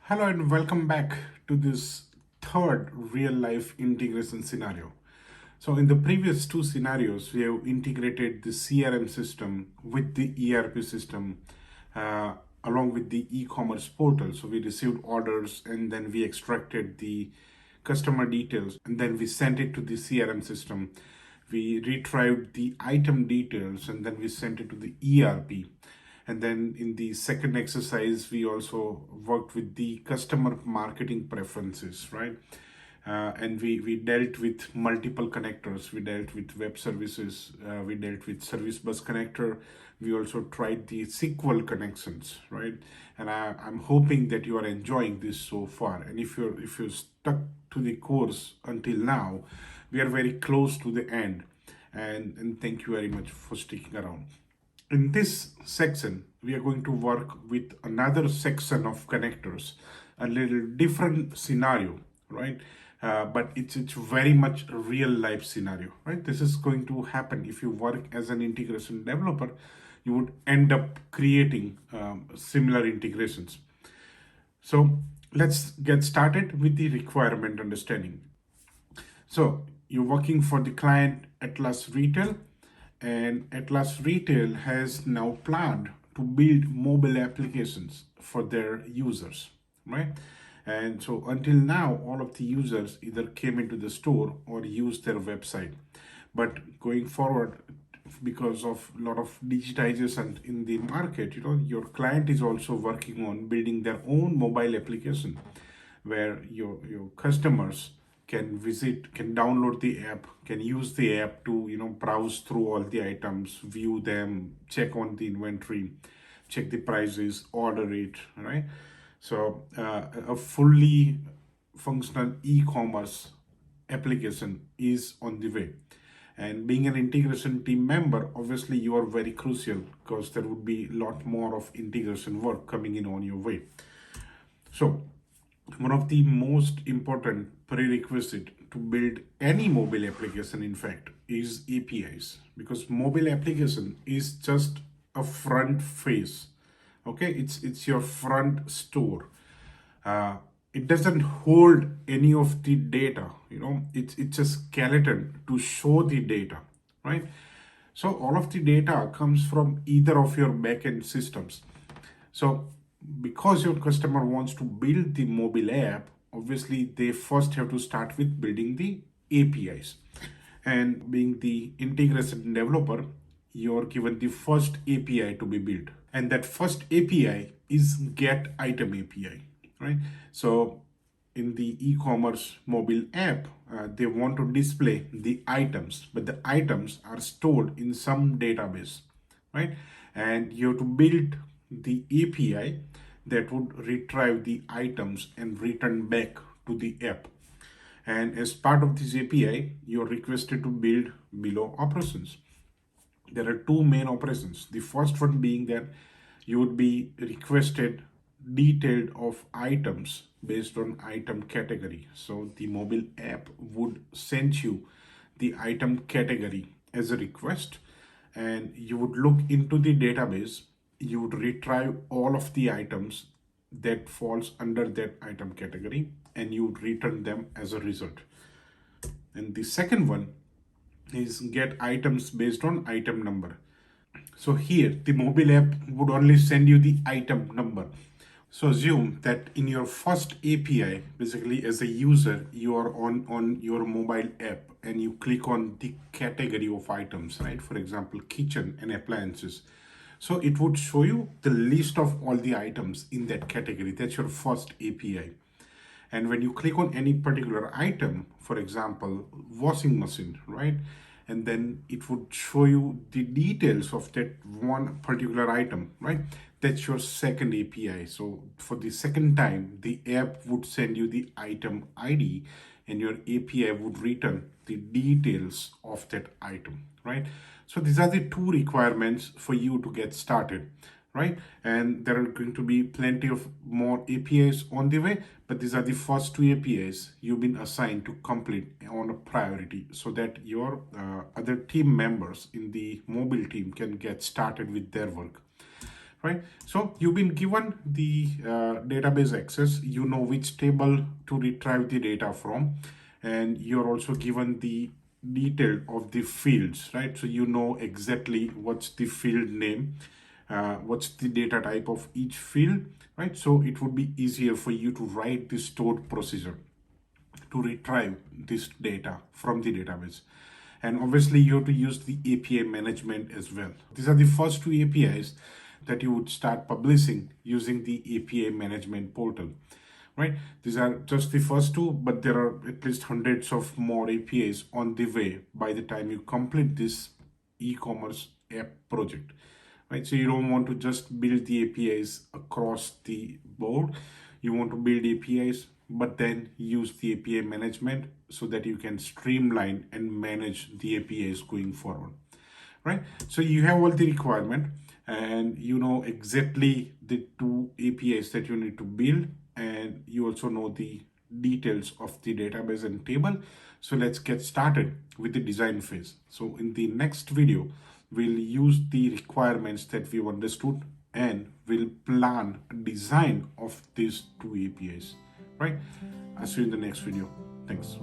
Hello and welcome back to this third real life integration scenario. So, in the previous two scenarios, we have integrated the CRM system with the ERP system uh, along with the e commerce portal. So, we received orders and then we extracted the customer details and then we sent it to the CRM system. We retrieved the item details and then we sent it to the ERP. And then in the second exercise, we also worked with the customer marketing preferences, right? And we dealt with multiple connectors. We dealt with web services. We dealt with service bus connector. We also tried the SQL connections, right? And I'm hoping that you are enjoying this so far. And if you're stuck to the course until now, we are very close to the end. And thank you very much for sticking around. In this section, we are going to work with another section of connectors, a little different scenario, right? But it's very much a real life scenario, right? This is going to happen if you work as an integration developer. You would end up creating similar integrations. So let's get started with the requirement understanding. So you're working for the client Atlas Retail, and Atlas Retail has now planned to build mobile applications for their users, right? And so until now, all of the users either came into the store or used their website. But going forward, because of a lot of digitization in the market, your client is also working on building their own mobile application where your customers can download the app, can use the app to browse through all the items, view them, check on the inventory, check the prices, order it, right? So a fully functional e-commerce application is on the way. And being an integration team member, obviously you are very crucial because there would be a lot more of integration work coming in on your way. So one of the most important prerequisite to build any mobile application, in fact, is APIs, because mobile application is just a front face. Okay, it's your front store. uh, it doesn't hold any of the data. It's a skeleton to show the data, right? So all of the data comes from either of your backend systems. So because your customer wants to build the mobile app, obviously they first have to start with building the APIs. And being the integration developer, you're given the first API to be built. And that first API is get item API, right? So in the e-commerce mobile app, they want to display the items, but the items are stored in some database, right? And you have to build the API that would retrieve the items and return back to the app. And as part of this API, you're requested to build below operations. There are two main operations. The first one being that you would be requested detailed of items based on item category. So the mobile app would send you the item category as a request, and you would look into the database. You would retrieve all of the items that falls under that item category, and you would return them as a result. And the second one is get items based on item number. So here the mobile app would only send you the item number. So assume that in your first API, basically as a user, you are on your mobile app and you click on the category of items, right? For example, kitchen and appliances. So it would show you the list of all the items in that category. That's your first API. And when you click on any particular item, for example, washing machine, right? And then it would show you the details of that one particular item, right? That's your second API. So for the second time, the app would send you the item ID and your API would return the details of that item, right? So these are the two requirements for you to get started, right? And there are going to be plenty of more APIs on the way, but these are the first two APIs you've been assigned to complete on a priority so that your other team members in the mobile team can get started with their work. right? So you've been given the database access, you know which table to retrieve the data from, and you're also given the detail of the fields, right? So you know exactly what's the field name, what's the data type of each field, right? So it would be easier for you to write the stored procedure to retrieve this data from the database. And obviously you have to use the API management as well. These are the first two APIs that you would start publishing using the API management portal, right? These are just the first two, but there are at least hundreds of more APIs on the way by the time you complete this e-commerce app project, right? So you don't want to just build the APIs across the board. You want to build APIs, but then use the API management so that you can streamline and manage the APIs going forward, right? So you have all the requirement and you know exactly the two APIs that you need to build, and you also know the details of the database and table. So let's get started with the design phase. So in the next video, we'll use the requirements that we've understood and we'll plan a design of these two APIs, right? I'll see you in the next video. Thanks.